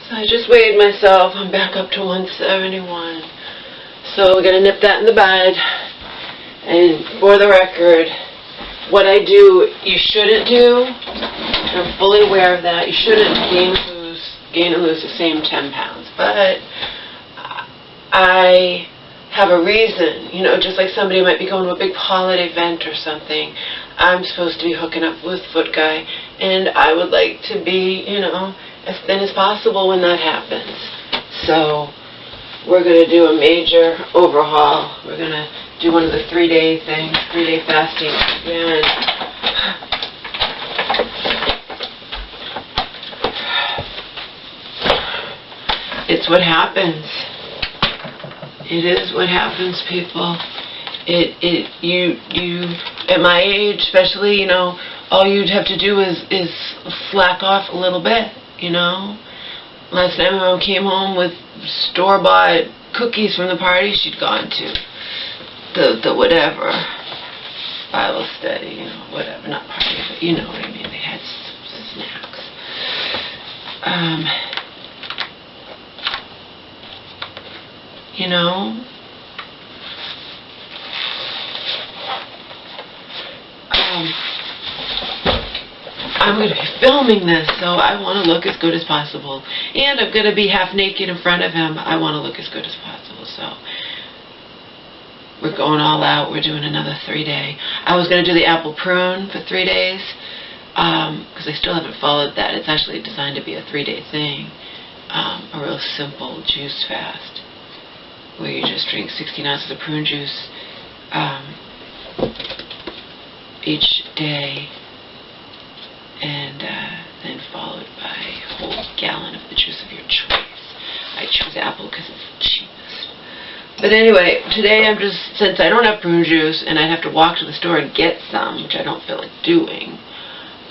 So I just weighed myself. I'm back up to 171. So we're going to nip that in the bud. And for the record, what I do, you shouldn't do, and I'm fully aware of that, you shouldn't gain and lose the same 10 pounds. But I have a reason, you know, just like somebody might be going to a big holiday event or something. I'm supposed to be hooking up with Foot Guy, and I would like to be, you know, as thin as possible when that happens. So we're going to do a major overhaul. We're going to do one of the 3-day things, 3-day fasting. And it's what happens. It is what happens, people. You at my age, especially, you know, all you'd have to do is slack off a little bit, you know. Last night my mom came home with store-bought cookies from the party she'd gone to. The whatever, Bible study, you know, whatever, not party, but you know what I mean. They had snacks. You know, I'm going to be filming this, so I want to look as good as possible. And I'm going to be half naked in front of him. I want to look as good as possible, so we're going all out. We're doing another 3-day. I was going to do the apple prune for 3 days, because I still haven't followed that. It's actually designed to be a 3-day thing, a real simple juice fast, where you just drink 16 ounces of prune juice each day, and then followed by a whole gallon of the juice of your choice. I choose apple because it's the cheapest. But anyway, today I'm just, since I don't have prune juice and I'd have to walk to the store and get some, which I don't feel like doing,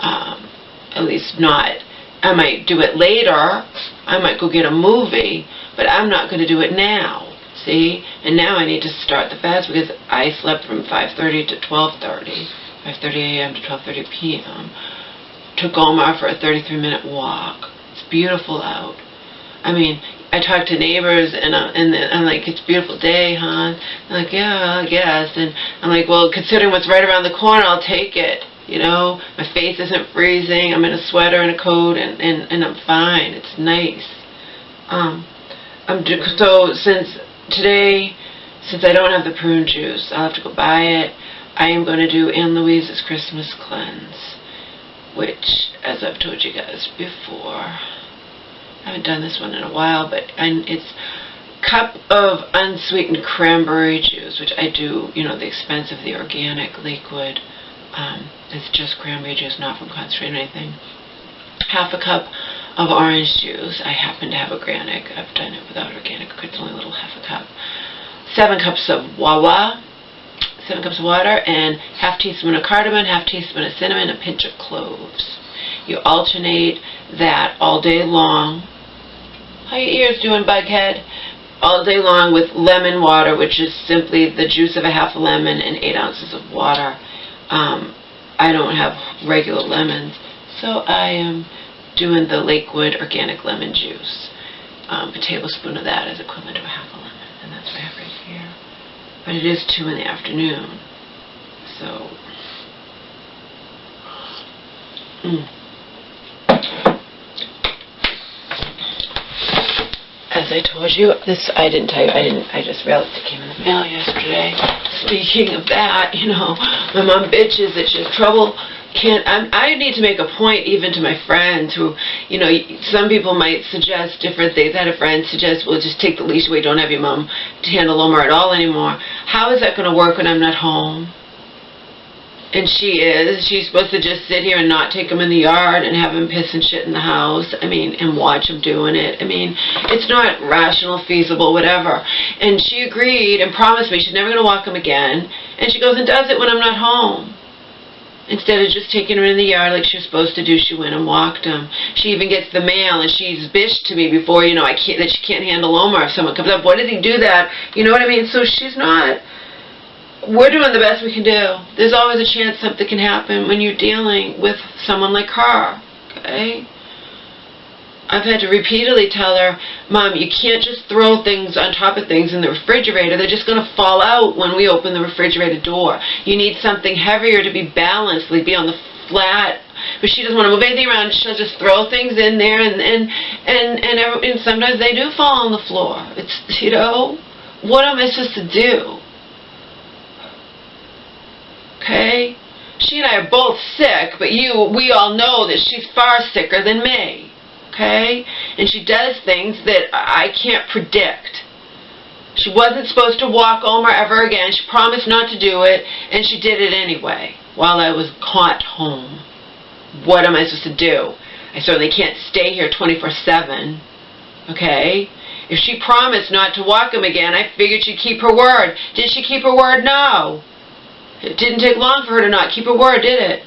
at least not. I might do it later. I might go get a movie, but I'm not going to do it now. See? And now I need to start the fast because I slept from 5:30 to 12:30, 5:30 a.m. to 12:30 p.m. Took Omar for a 33-minute walk. It's beautiful out. I mean, I talked to neighbors, and I'm like, it's a beautiful day, huh? They're like, yeah, I guess. And I'm like, well, considering what's right around the corner, I'll take it. You know, my face isn't freezing. I'm in a sweater and a coat, and I'm fine. It's nice. So since today, since I don't have the prune juice, I'll have to go buy it. I am going to do Anne Louise's Christmas cleanse, which, as I've told you guys before, I haven't done this one in a while, but it's cup of unsweetened cranberry juice, which I do, you know, at the expense of the organic liquid. It's just cranberry juice, not from concentrate or anything. Half a cup of orange juice. I happen to have organic. I've done it without organic. It's only a little half a cup. 7 cups of wawa. 7 cups of water, and half teaspoon of cardamom, half teaspoon of cinnamon, a pinch of cloves. You alternate that all day long. How your ears doing, bughead? All day long with lemon water, which is simply the juice of a half a lemon and 8 ounces of water. I don't have regular lemons, so I am doing the Lakewood organic lemon juice. A tablespoon of that is equivalent to a half a lemon, and that's what I have right here. But it is 2 in the afternoon, so as I told you, this I didn't tell you. I just realized it came in the mail yesterday. Speaking of that, you know, my mom bitches that she has trouble. I need to make a point even to my friends who, you know, some people might suggest different things. I had a friend suggest, well, just take the leash away, don't have your mom to handle Omar at all anymore. How is that going to work when I'm not home? And she's supposed to just sit here and not take him in the yard and have him piss and shit in the house, I mean, and watch him doing it. I mean, it's not rational, feasible, whatever. And she agreed and promised me she's never going to walk him again, and she goes and does it when I'm not home. Instead of just taking her in the yard like she was supposed to do, she went and walked him. She even gets the mail, and she's bitched to me before, you know, that she can't handle Omar if someone comes up. Why did he do that? You know what I mean? So she's not. We're doing the best we can do. There's always a chance something can happen when you're dealing with someone like her, okay? I've had to repeatedly tell her, Mom, you can't just throw things on top of things in the refrigerator. They're just going to fall out when we open the refrigerator door. You need something heavier to be balanced, like be on the flat. But she doesn't want to move anything around. She'll just throw things in there, and sometimes they do fall on the floor. It's, you know, what am I supposed to do? Okay? She and I are both sick, but we all know that she's far sicker than me. Okay? And she does things that I can't predict. She wasn't supposed to walk Omar ever again. She promised not to do it, and she did it anyway while I was caught home. What am I supposed to do? I certainly can't stay here 24/7. Okay? If she promised not to walk him again, I figured she'd keep her word. Did she keep her word? No. It didn't take long for her to not keep her word, did it?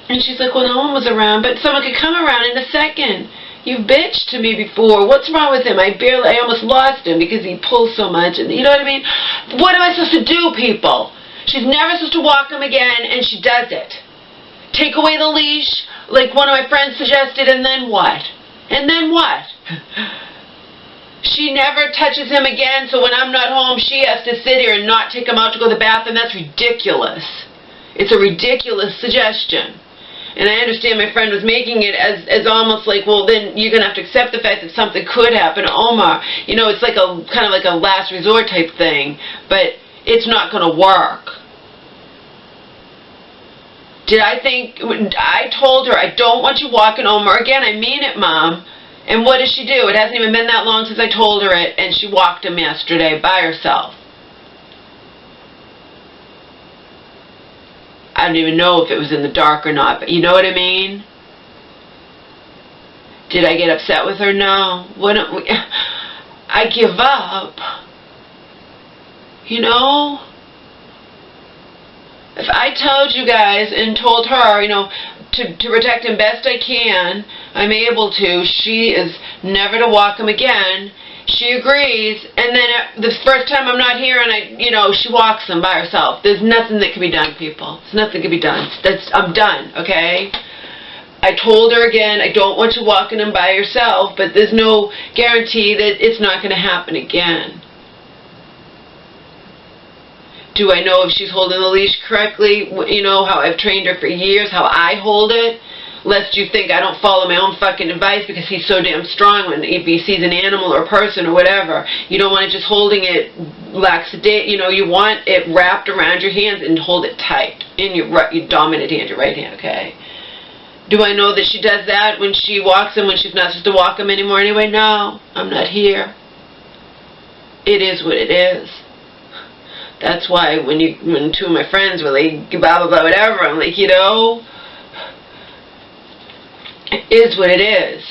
And she's like, well, no one was around, but someone could come around in a second. You've bitched to me before. What's wrong with him? I almost lost him because he pulls so much. And you know what I mean? What am I supposed to do, people? She's never supposed to walk him again, and she does it. Take away the leash, like one of my friends suggested, and then what? And then what? She never touches him again, so when I'm not home, she has to sit here and not take him out to go to the bathroom. That's ridiculous. It's a ridiculous suggestion. And I understand my friend was making it as almost like, well, then you're going to have to accept the fact that something could happen to Omar. You know, it's like kind of like a last resort type thing, but it's not going to work. I told her, I don't want you walking Omar again. I mean it, Mom. And what does she do? It hasn't even been that long since I told her it, and she walked him yesterday by herself. I don't even know if it was in the dark or not, but you know what I mean? Did I get upset with her? No. I give up. You know? If I told you guys and told her, you know, to protect him best I can, I'm able to. She is never to walk him again. She agrees, and then the first time I'm not here and she walks him by herself. There's nothing that can be done, people. There's nothing can be done. I'm done, okay? I told her again, I don't want you walking him by yourself, but there's no guarantee that it's not going to happen again. Do I know if she's holding the leash correctly? You know how I've trained her for years, how I hold it? Lest you think I don't follow my own fucking advice because he's so damn strong if he sees an animal or a person or whatever. You don't want it just holding it laxity. You know, you want it wrapped around your hands and hold it tight in your dominant hand, your right hand, okay? Do I know that she does that when she walks him when she's not supposed to walk him anymore anyway? No, I'm not here. It is what it is. That's why when two of my friends were like, blah, blah, blah, whatever, I'm like, you know, it is what it is.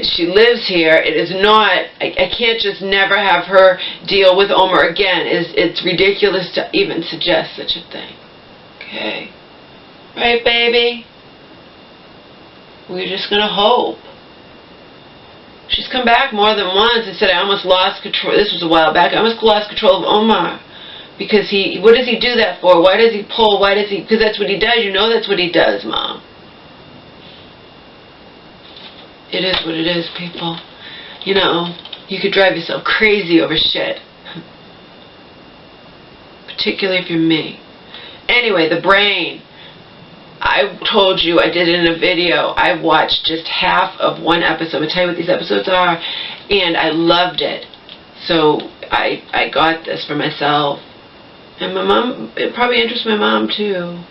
She lives here. It is not, I can't just never have her deal with Omar again. It's ridiculous to even suggest such a thing. Okay. Right, baby? We're just going to hope. She's come back more than once and said, I almost lost control. This was a while back. I almost lost control of Omar. Because what does he do that for? Why does he pull? Because that's what he does. You know that's what he does, Mom. It is what it is, people. You know, you could drive yourself crazy over shit. Particularly if you're me. Anyway, the brain. I told you, I did it in a video. I watched just half of one episode. I'm going to tell you what these episodes are. And I loved it. So I got this for myself. And my mom, it probably interests my mom too.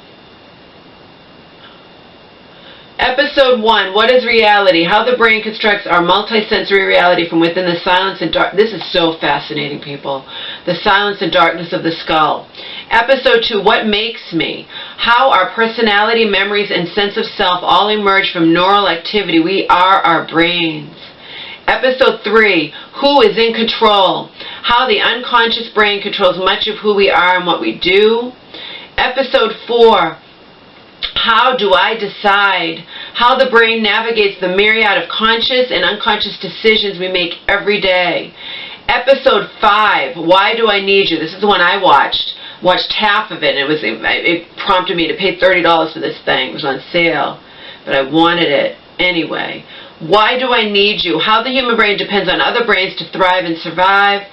Episode 1, What is Reality? How the Brain Constructs Our Multisensory Reality from Within the Silence and Dark. This is so fascinating, people. The Silence and Darkness of the Skull. Episode 2, What Makes Me? How our personality, memories, and sense of self all emerge from neural activity. We are our brains. Episode 3, Who is in Control? How the unconscious brain controls much of who we are and what we do. Episode 4, How do I decide? How the brain navigates the myriad of conscious and unconscious decisions we make every day. Episode 5, Why Do I Need You? This is the one I watched. watched half of it, and it prompted me to pay $30 for this thing. It was on sale, but I wanted it anyway. Why Do I Need You? How the Human Brain Depends on Other Brains to Thrive and Survive.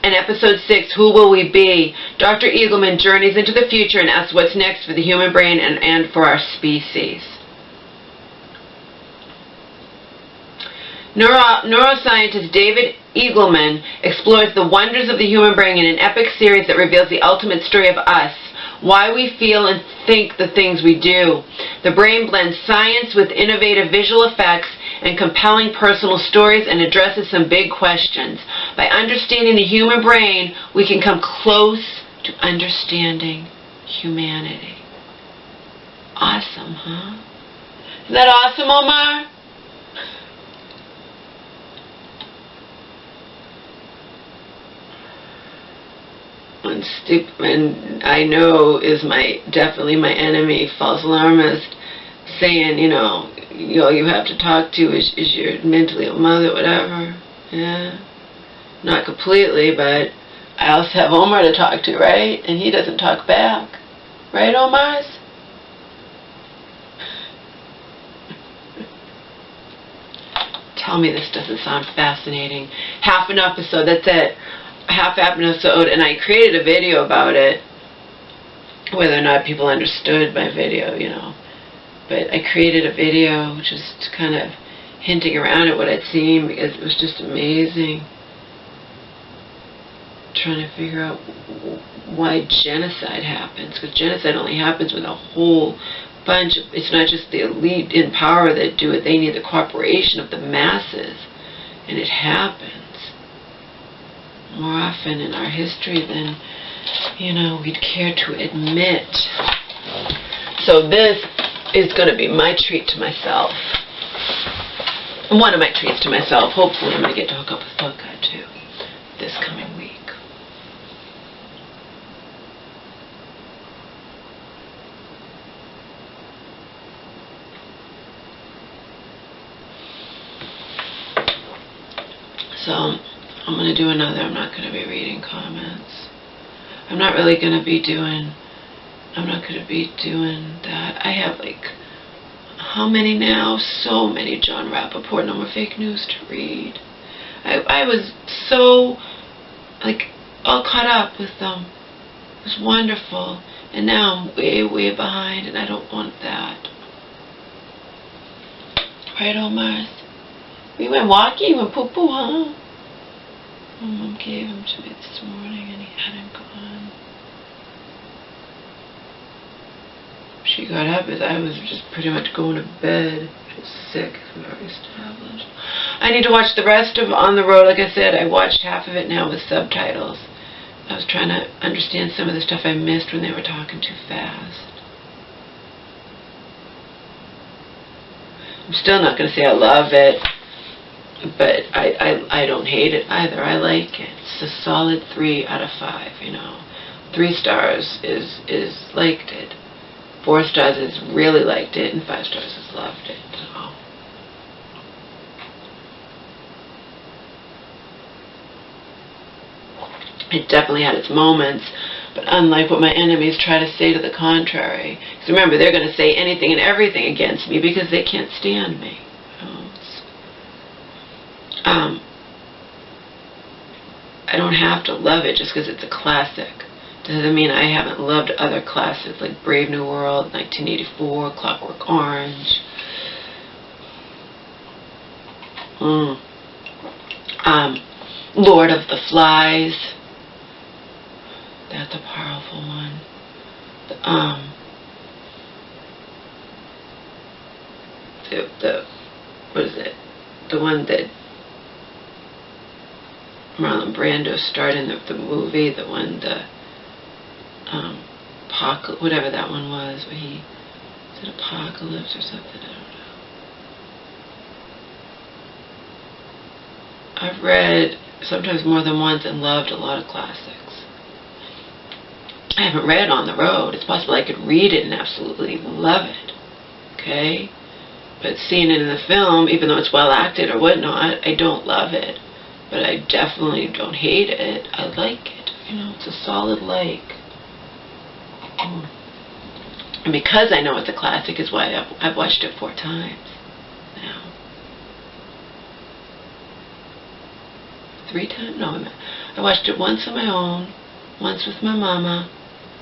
And episode 6, Who Will We Be? Dr. Eagleman journeys into the future and asks what's next for the human brain and for our species. Neuroscientist David Eagleman explores the wonders of the human brain in an epic series that reveals the ultimate story of us, why we feel and think the things we do. The brain blends science with innovative visual effects and compelling personal stories and addresses some big questions. By understanding the human brain, we can come close to understanding humanity. Awesome, huh? Isn't that awesome, Omar? And I know is definitely my enemy, false alarmist, saying, all you have to talk to is your mentally ill mother, whatever. Yeah. Not completely, but I also have Omar to talk to, right? And he doesn't talk back. Right, Omar? Tell me this doesn't sound fascinating. Half an episode, that's it. Half an episode, and I created a video about it. Whether or not people understood my video, But I created a video just kind of hinting around at what I'd seen because it was just amazing. Trying to figure out why genocide happens. Because genocide only happens when a whole bunch of, it's not just the elite in power that do it, they need the cooperation of the masses. And it happens more often in our history than, we'd care to admit. So this is going to be my treat to myself. One of my treats to myself. Hopefully I'm going to get to hook up with PUG too this coming week. So I'm going to do another. I'm not going to be reading comments. I'm not going to be doing that. I have how many now? So many John Rappaport, No More Fake News to read. I was so all caught up with them. It was wonderful. And now I'm way, way behind, and I don't want that. Right, Omar? We went walking, you went poo-poo, huh? Mom gave him to me this morning, and he hadn't gone. She got up as I was just pretty much going to bed. She was sick, as we already established. I need to watch the rest of On the Road. Like I said, I watched half of it now with subtitles. I was trying to understand some of the stuff I missed when they were talking too fast. I'm still not going to say I love it, but I don't hate it either. I like it. It's a solid 3 out of 5, 3 stars is liked it. 4 stars is really liked it, and 5 stars is loved it. So. It definitely had its moments, but unlike what my enemies try to say to the contrary. Because remember, they're going to say anything and everything against me because they can't stand me. I don't have to love it just because it's a classic. Doesn't mean I haven't loved other classics like Brave New World, 1984, Clockwork Orange. Lord of the Flies. That's a powerful one. What is it? The one that Marlon Brando starred in the movie, whatever that one was, where is it Apocalypse or something? I don't know. I've read sometimes more than once and loved a lot of classics. I haven't read On the Road. It's possible I could read it and absolutely love it. Okay? But seeing it in the film, even though it's well acted or whatnot, I don't love it. But I definitely don't hate it. I like it. It's a solid like. And because I know it's a classic is why I've watched it 4 times now. 3 times? No, I watched it once on my own, once with my mama.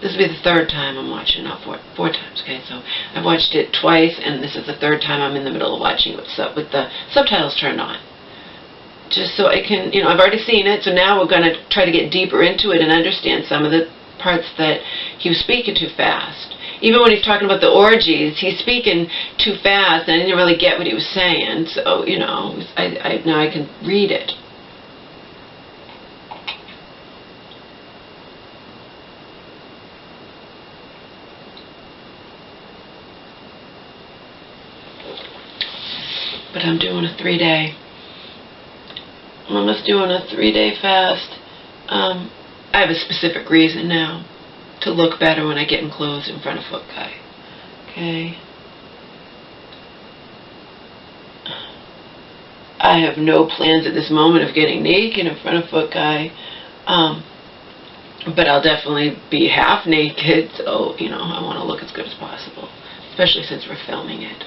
This will be the 3rd time I'm watching it, not 4 times, okay? So I've watched it twice, and this is the 3rd time I'm in the middle of watching it with the subtitles turned on. Just so I can, I've already seen it, so now we're going to try to get deeper into it and understand some of the parts that he was speaking too fast. Even when he's talking about the orgies, he's speaking too fast, and I didn't really get what he was saying. So, now I can read it. But I'm doing a 3-day. Mama's doing a 3-day fast. I have a specific reason now. To look better when I get in clothes in front of Foot Guy. Okay? I have no plans at this moment of getting naked in front of Foot Guy. But I'll definitely be half naked. So, I want to look as good as possible. Especially since we're filming it.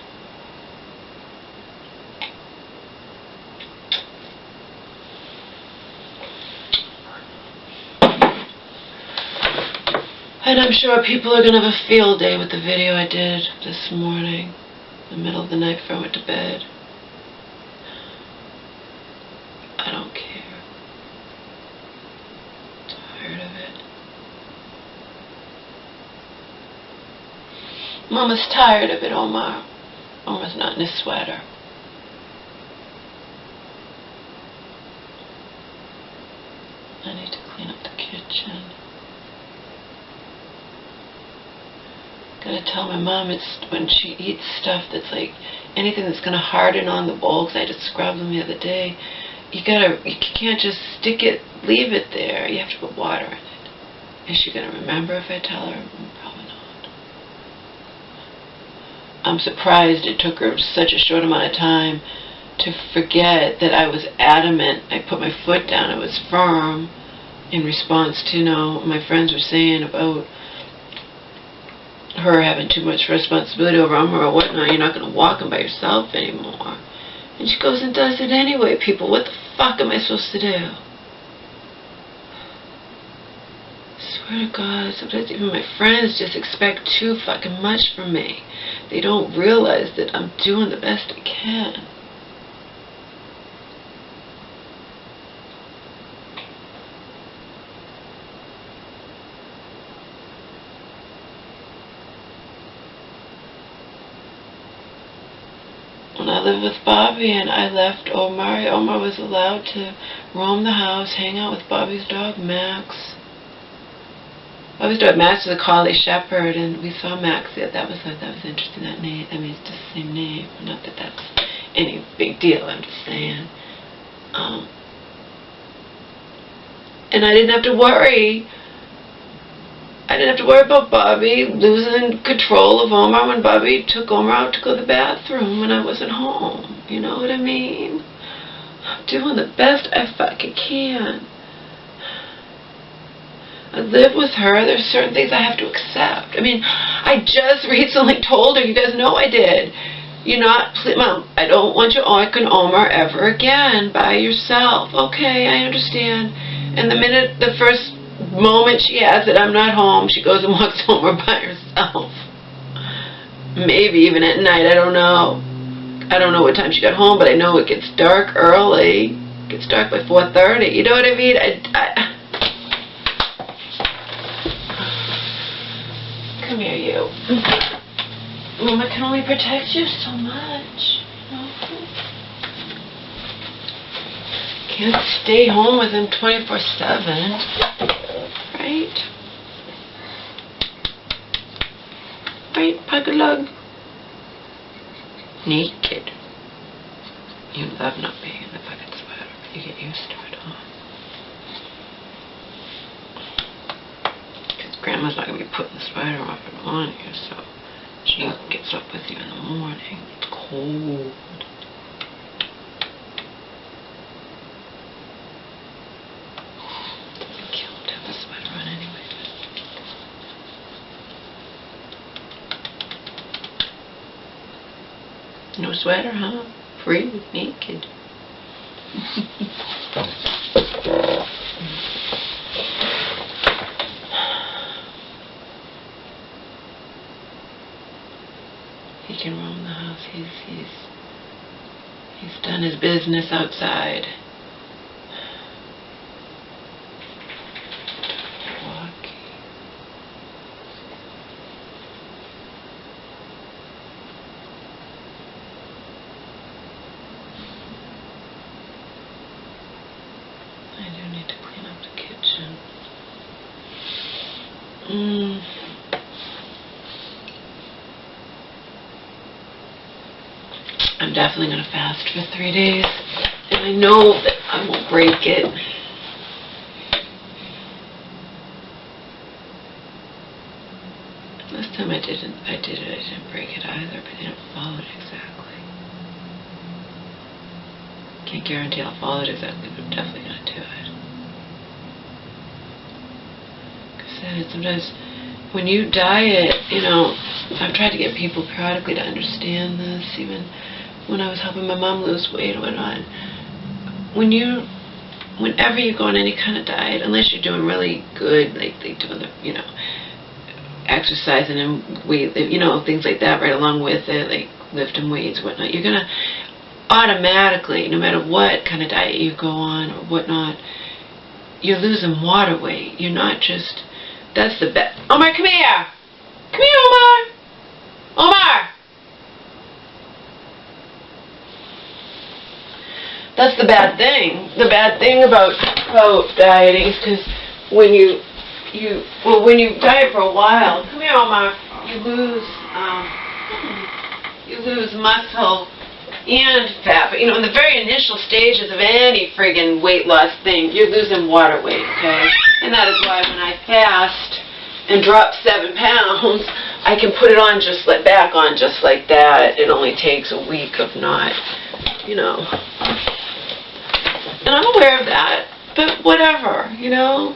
And I'm sure people are going to have a field day with the video I did this morning, in the middle of the night before I went to bed. I don't care. I'm tired of it. Mama's tired of it, Omar. Omar's not in his sweater. I need to clean up the kitchen. Gotta tell my mom it's when she eats stuff that's like anything that's gonna harden on the bowl, because I just scrubbed them the other day. You can't just stick it, leave it there. You have to put water in it. Is she gonna remember if I tell her? Probably not. I'm surprised it took her such a short amount of time to forget that I was adamant. I put my foot down. I was firm in response to my friends were saying about her having too much responsibility over Omar or whatnot. You're not going to walk him by yourself anymore. And she goes and does it anyway, people. What the fuck am I supposed to do? I swear to God, sometimes even my friends just expect too fucking much from me. They don't realize that I'm doing the best I can. When I lived with Bobby and I left Omar, Omar was allowed to roam the house, hang out with Bobby's dog, Max. Bobby's dog, Max, was a collie shepherd, and we saw Max. Yeah, that was interesting, that name. I mean, it's just the same name. Not that that's any big deal, I'm just saying. And I didn't have to worry. I didn't have to worry about Bobby losing control of Omar when Bobby took Omar out to go to the bathroom when I wasn't home. You know what I mean? I'm doing the best I fucking can. I live with her. There's certain things I have to accept. I mean, I just recently told her, you guys know I did. Mom, I don't want you walking Omar ever again by yourself. Okay, I understand. And the first moment she has that I'm not home, she goes and walks Omar by herself. Maybe even at night, I don't know. I don't know what time she got home, but I know it gets dark early. It gets dark by 4:30. You know what I mean? Come here, you. Mama can only protect you so much. Can't stay home with him 24/7. Right? Right, Pug-a-lug? Naked. You love not being in the fucking sweater. You get used to it, huh? Because Grandma's not going to be putting the sweater off and on you, so she gets up with you in the morning. It's cold. No sweater, huh? Free, naked. He can roam the house. He's done his business outside. I do need to clean up the kitchen. I'm definitely going to fast for 3 days, and I know that I won't break it. Last time I didn't break it either, but I didn't follow it exactly. Can't guarantee I'll follow it exactly, but I'm definitely going to do it. Because sometimes when you diet, you know, I've tried to get people periodically to understand this, even when I was helping my mom lose weight or whatnot. Whenever you go on any kind of diet, unless you're doing really good, like doing the, you know, exercising and weight, you know, things like that right along with it, like lifting weights, whatnot, you're going to automatically, no matter what kind of diet you go on or whatnot, you're losing water weight. You're not just, that's the best. Omar, come here. Come here, Omar. Omar. That's the bad thing. The bad thing about dieting is because when you diet for a while, come here, Omar, you lose muscle and fat. But, you know, in the very initial stages of any friggin' weight loss thing, you're losing water weight, okay? And that is why when I fast and drop 7 pounds, I can put it on back on just like that. It only takes a week of not, you know. And I'm aware of that, but whatever, you know.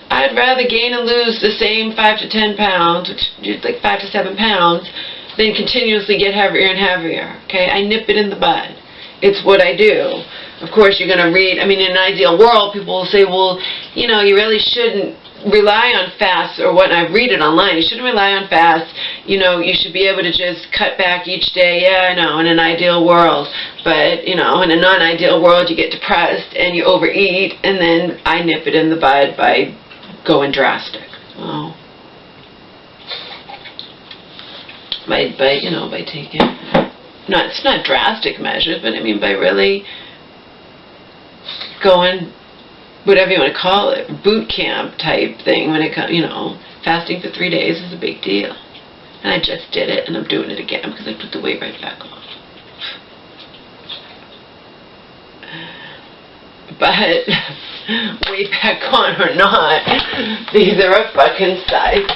I'd rather gain and lose the same 5 to 10 pounds, which is like 5 to 7 pounds, than continuously get heavier and heavier, okay? I nip it in the bud. It's what I do. Of course, you're going to read, I mean, in an ideal world, people will say, well, you know, you really shouldn't rely on fasts or what. I read it online. You shouldn't rely on fasts. You know, you should be able to just cut back each day. Yeah, I know, in an ideal world. But, you know, in a non-ideal world, you get depressed and you overeat, and then I nip it in the bud by going drastic. Oh. By you know, by taking, it's not drastic measures, but I mean by really going, whatever you want to call it, boot camp type thing. When it comes, you know, fasting for 3 days is a big deal, and I just did it, and I'm doing it again because I put the weight right back on. But weight back on or not, these are a fucking size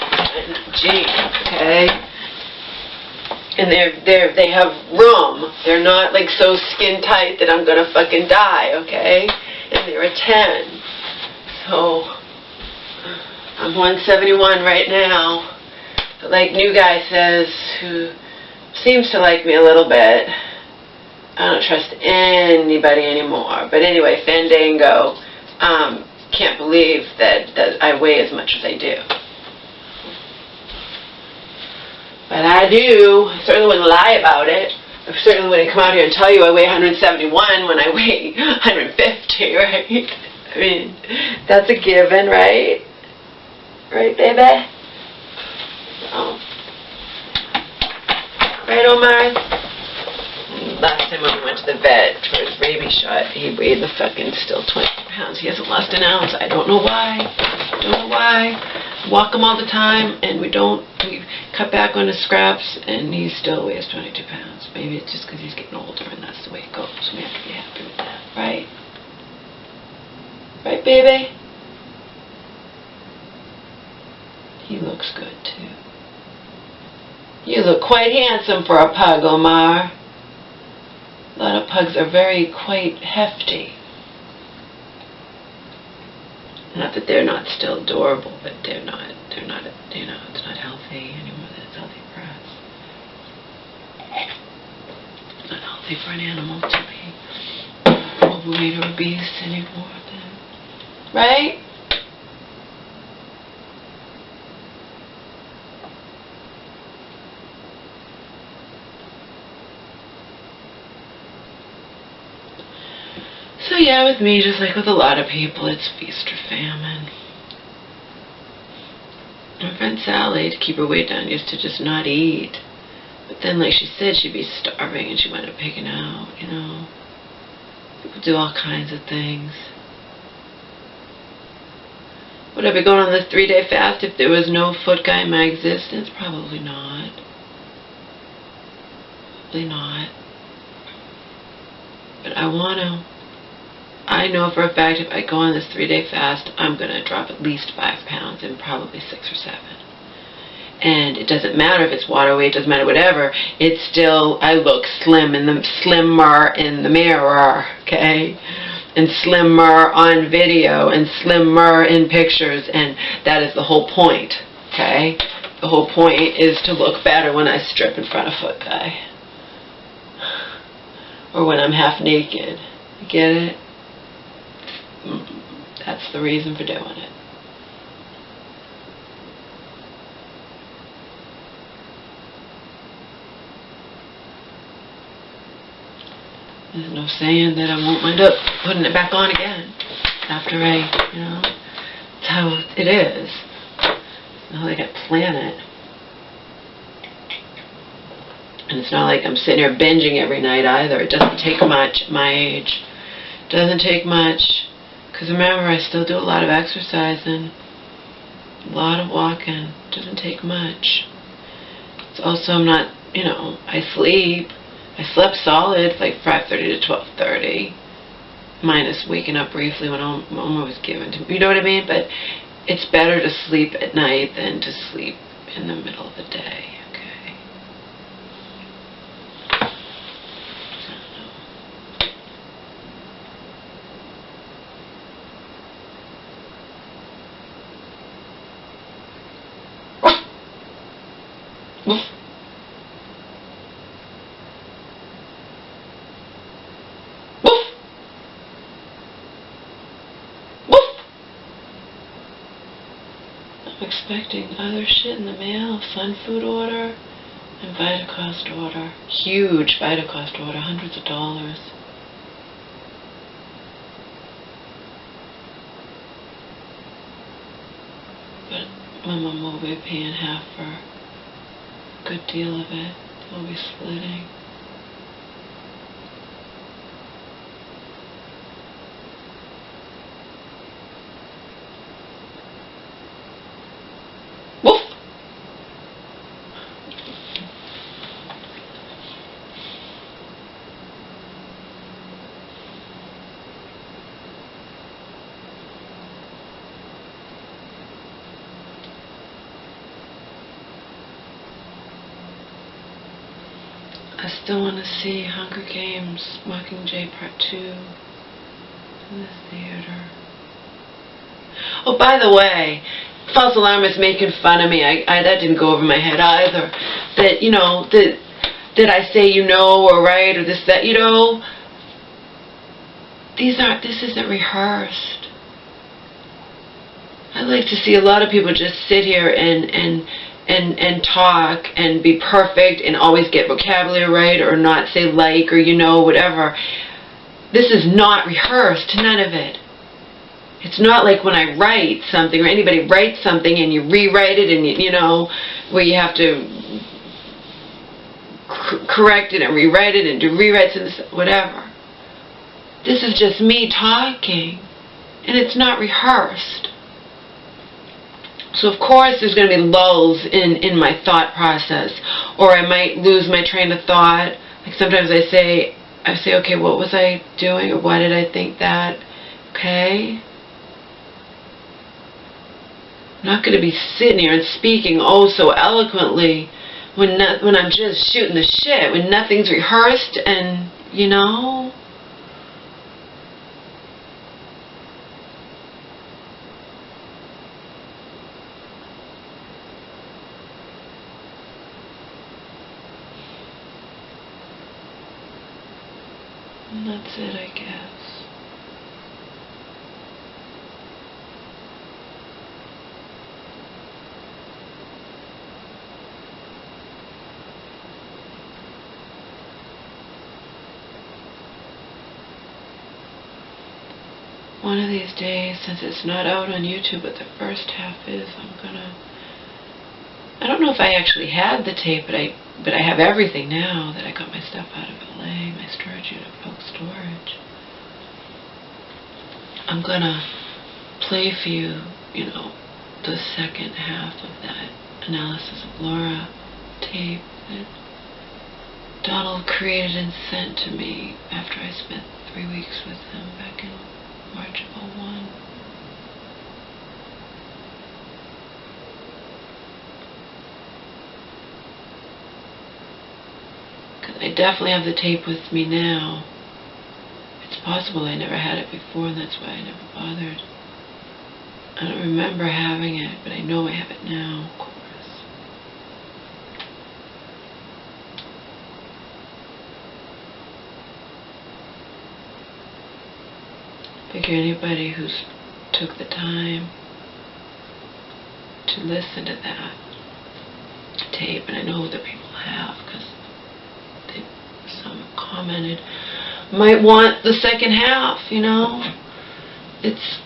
jeans, okay? And they have room. They're not like so skin tight that I'm gonna fucking die, okay? And they're a 10. So I'm 171 right now. But like new guy says, who seems to like me a little bit, I don't trust anybody anymore. But anyway, Fandango, can't believe that I weigh as much as I do. But I do. I certainly wouldn't lie about it. I certainly wouldn't come out here and tell you I weigh 171 when I weigh 150, right? I mean, that's a given, right? Right, baby? Oh. Right, Omar? Last time when we went to the vet for his rabies shot, he weighed the fucking still 20 pounds. He hasn't lost an ounce. I don't know why. Don't know why. Walk him all the time, and we cut back on his scraps, and he still weighs 22 pounds. Maybe it's just because he's getting older, and that's the way it goes. We have to be happy with that, right? Right, baby? He looks good, too. You look quite handsome for a pug, Omar. A lot of pugs are quite hefty. Not that they're not still adorable, but they're not, you know, it's not healthy anymore than it's healthy for us. healthy for an animal to be overweight or obese anymore. Right? So yeah, with me, just like with a lot of people, it's feast or famine. My friend Sally, to keep her weight down, used to just not eat. But then, like she said, she'd be starving and she wound up pigging out, you know. People do all kinds of things. Would I be going on this 3-day fast if there was no foot guy in my existence? Probably not. Probably not. But I want to. I know for a fact if I go on this 3-day fast, I'm going to drop at least 5 pounds and probably 6 or 7. And it doesn't matter if it's water weight, it doesn't matter whatever. It's still, I look slimmer in the mirror, okay? And slimmer on video and slimmer in pictures, and that is the whole point, okay? The whole point is to look better when I strip in front of foot guy. Or when I'm half naked. You get it? That's the reason for doing it. There's no saying that I won't wind up putting it back on again after I, you know, that's how it is. It's not like I plan it. And it's not like I'm sitting here binging every night either. It doesn't take much at my age. It doesn't take much. Because remember, I still do a lot of exercising, a lot of walking. It doesn't take much. It's also, I'm not, you know, I sleep. I slept solid, like 5:30 to 12:30, minus waking up briefly when Omar was given to me. You know what I mean? But it's better to sleep at night than to sleep in the middle of the day. Woof. Woof. Woof. I'm expecting other shit in the mail. Fun food order and Vitacost order. Huge Vitacost order. Hundreds of dollars. But my mom will be paying half for a good deal of it. We'll be splitting. Woof! I still want to see Hunger Games Mockingjay Part 2 in the theater. Oh, by the way, false alarmist making fun of me. That didn't go over my head either. That, you know, did I say you know or right or this, that, you know, this isn't rehearsed. I like to see a lot of people just sit here and talk and be perfect and always get vocabulary right or not say like or you know, whatever. This is not rehearsed, none of it. It's not like when I write something or anybody writes something and you rewrite it and you know, where you have to correct it and rewrite it and do rewrites and this, whatever. This is just me talking and it's not rehearsed. So of course there's going to be lulls in my thought process, or I might lose my train of thought. Like sometimes I say, okay, what was I doing, or why did I think that? Okay? I'm not going to be sitting here and speaking oh so eloquently when I'm just shooting the shit, when nothing's rehearsed and, you know. And that's it, I guess. One of these days, since it's not out on YouTube, but the first half is, I don't know if I actually had the tape, but I have everything now that I got my stuff out of LA, my storage unit, PUG storage. I'm gonna play for you, the second half of that Analysis of Laura tape that Donald created and sent to me after I spent 3 weeks with him back in March of 2001. I definitely have the tape with me now. It's possible I never had it before, and that's why I never bothered. I don't remember having it, but I know I have it now, of course. I figure anybody who's took the time to listen to that tape, and I know that people have, because some commented, might want the second half, It's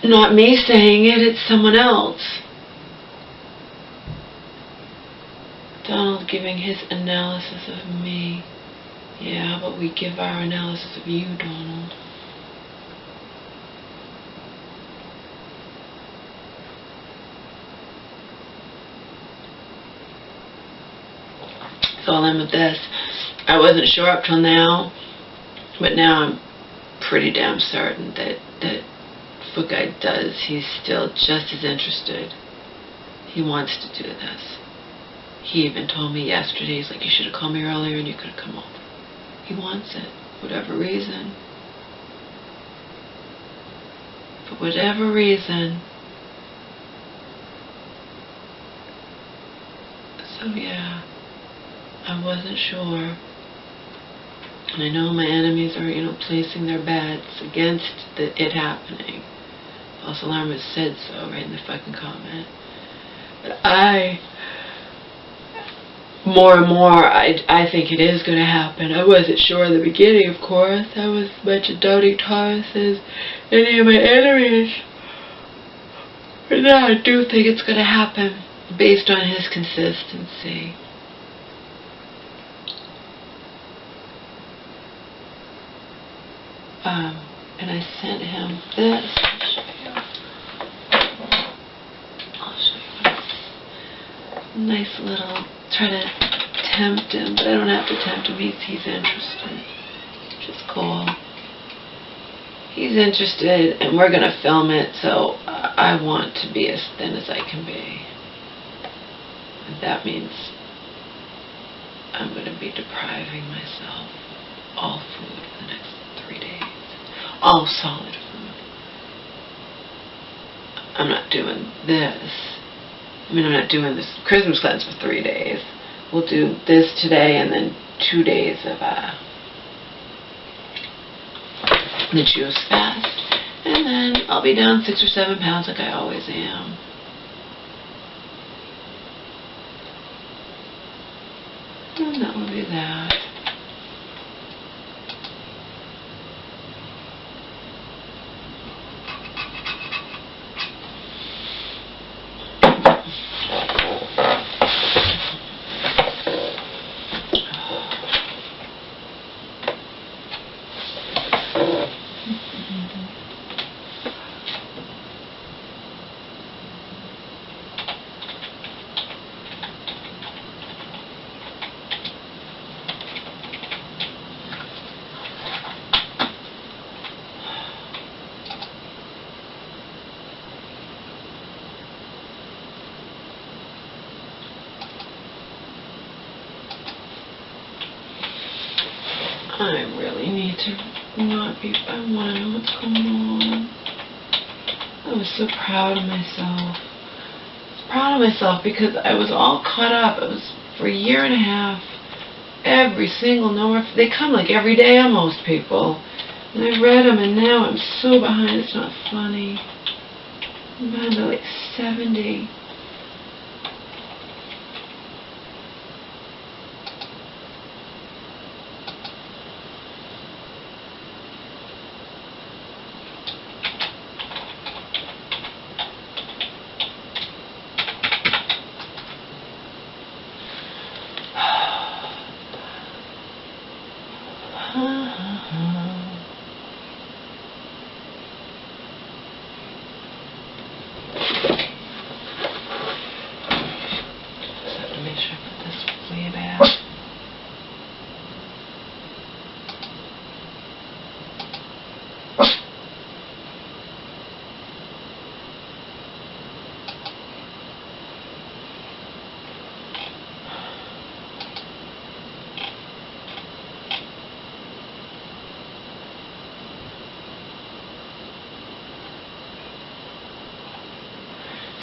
not me saying it, it's someone else. Donald giving his analysis of me. Yeah, but we give our analysis of you, Donald. So I'll end with this. I wasn't sure up till now, but now I'm pretty damn certain that what Guy does, he's still just as interested. He wants to do this. He even told me yesterday, he's like, you should have called me earlier and you could have come over. He wants it, whatever reason. For whatever reason. So yeah, I wasn't sure. And I know my enemies are, placing their bets against it happening. False alarmist said so right in the fucking comment. But more and more, I think it is going to happen. I wasn't sure in the beginning, of course. I was as much a doubting Thomas as any of my enemies. But now I do think it's going to happen based on his consistency. And I sent him this. I'll show you. Nice little, try to tempt him, but I don't have to tempt him. He's interested, which is cool. He's interested, and we're going to film it, so I want to be as thin as I can be. And that means I'm going to be depriving myself all food for the next 3 days. All solid food. I'm not doing this. I'm not doing this Christmas cleanse for 3 days. We'll do this today and then 2 days of the juice fast. And then I'll be down 6 or 7 pounds like I always am. And that will be that. I really need to not be, I want to know what's going on. I was so proud of myself. I was proud of myself because I was all caught up. It was for 1.5 years. every single number. They come like every day almost, people. And I've read them, and now I'm so behind, it's not funny. I'm behind by like 70.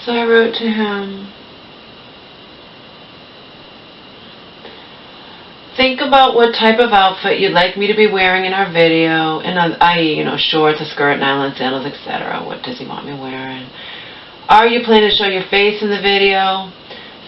So I wrote to him, think about what type of outfit you'd like me to be wearing in our video, and i.e., you know, shorts, a skirt, nylon sandals, etc. What does he want me wearing? Are you planning to show your face in the video?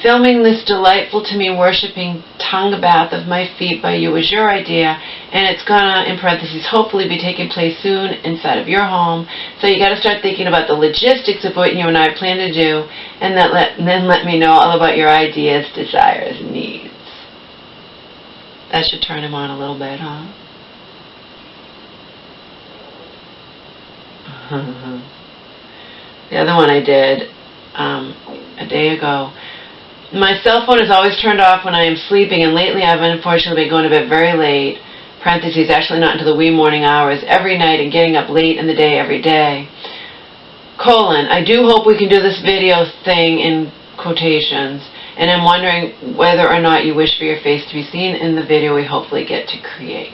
Filming this delightful to me worshipping tongue bath of my feet by you was your idea, and it's gonna, in parentheses, hopefully be taking place soon inside of your home. So you gotta start thinking about the logistics of what you and I plan to do, and then let me know all about your ideas, desires, and needs. That should turn him on a little bit, huh? The other one I did a day ago. My cell phone is always turned off when I am sleeping, and lately I've unfortunately been going to bed very late, parentheses, actually not until the wee morning hours, every night, and getting up late in the day every day. Colon, I do hope we can do this video thing in quotations, and I'm wondering whether or not you wish for your face to be seen in the video we hopefully get to create.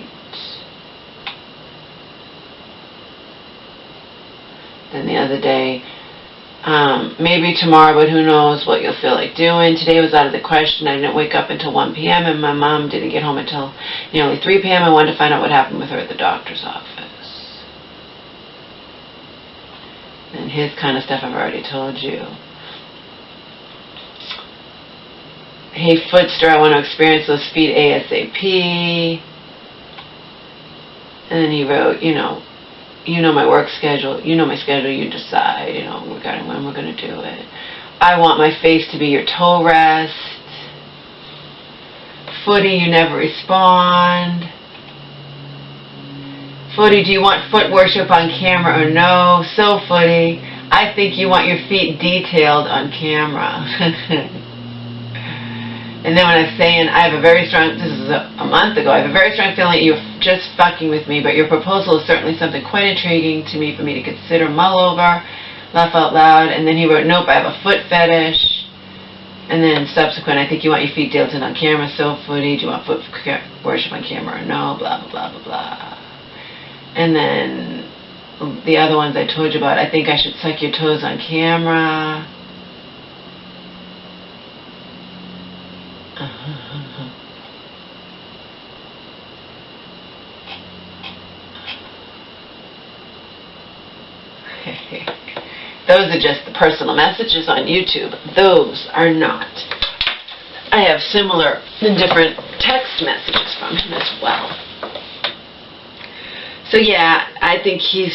Then the other day, maybe tomorrow, but who knows what you'll feel like doing. Today was out of the question. I didn't wake up until 1 p.m. and my mom didn't get home until nearly 3 p.m. I wanted to find out what happened with her at the doctor's office. And his kind of stuff I've already told you. Hey, Footster, I want to experience those feet ASAP. And then he wrote, you know my work schedule, you know my schedule, you decide, regarding when we're going to do it. I want my face to be your toe rest. Footy, you never respond. Footy, do you want foot worship on camera or no? So, Footy, I think you want your feet detailed on camera. And then when I'm saying, I have a very strong, this is a month ago, I have a very strong feeling that you're just fucking with me, but your proposal is certainly something quite intriguing to me for me to consider, mull over, laugh out loud. And then he wrote, nope, I have a foot fetish. And then subsequent, I think you want your feet dealt in on camera, so Footy, do you want foot worship on camera or no, blah, blah, blah, blah, blah. And then the other ones I told you about, I think I should suck your toes on camera. Those are just the personal messages on YouTube. Those are not. I have similar and different text messages from him as well. So yeah, I think he's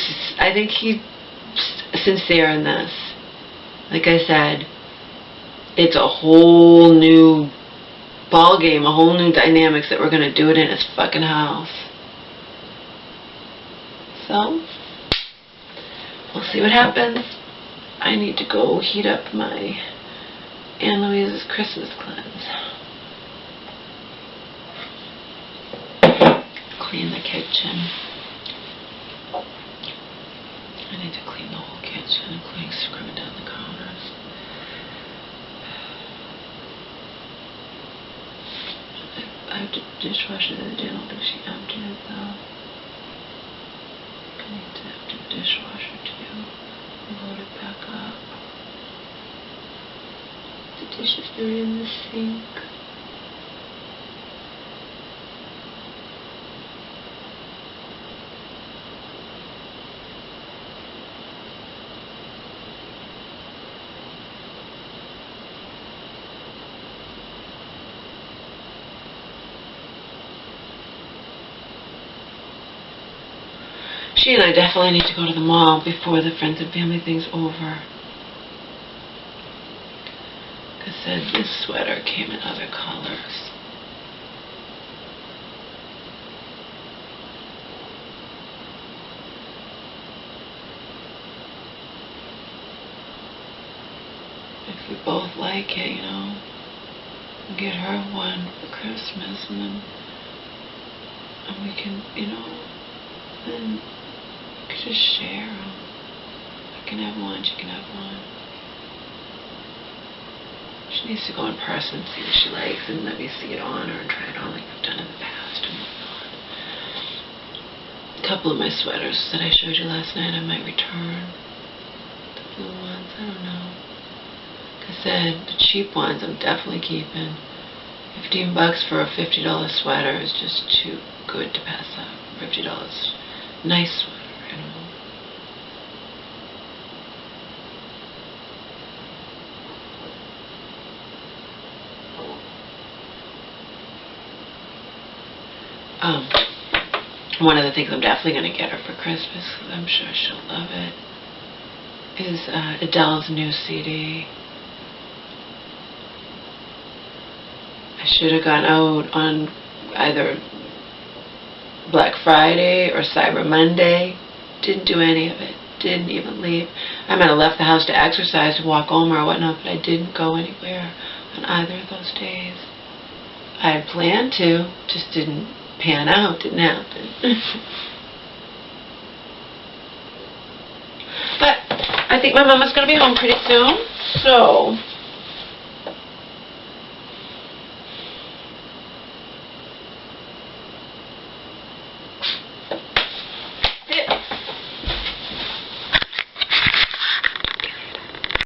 sincere in this. Like I said, it's a whole new ball game, a whole new dynamics that we're going to do it in his fucking house. So, we'll see what happens. I need to go heat up my Aunt Louise's Christmas cleanse. Clean the kitchen. I need to clean the whole kitchen, including scrubbing down the counters. I have the dishwasher the other day. I don't think she emptied it though. I need to empty the dishwasher too. Load it back up. The dishes are in the sink. She and I definitely need to go to the mall before the friends and family thing's over. Because this sweater came in other colors. If we both like it, you know, get her one for Christmas, and we can, you know, then we could just share them. I can have one, she can have one. She needs to go in person, see what she likes, and let me see it on her and try it on like I've done in the past and whatnot. A couple of my sweaters that I showed you last night I might return. The blue ones, I don't know. Like I said, the cheap ones I'm definitely keeping. $15 for a $50 sweater is just too good to pass up. $50. Nice sweater, you know. One of the things I'm definitely going to get her for Christmas, because I'm sure she'll love it, is Adele's new CD. I should have gone out on either Black Friday or Cyber Monday. Didn't do any of it. Didn't even leave. I might have left the house to exercise, to walk Omar or whatnot, but I didn't go anywhere on either of those days. I had planned to, just didn't pan out, didn't happen. But I think my mama's going to be home pretty soon, so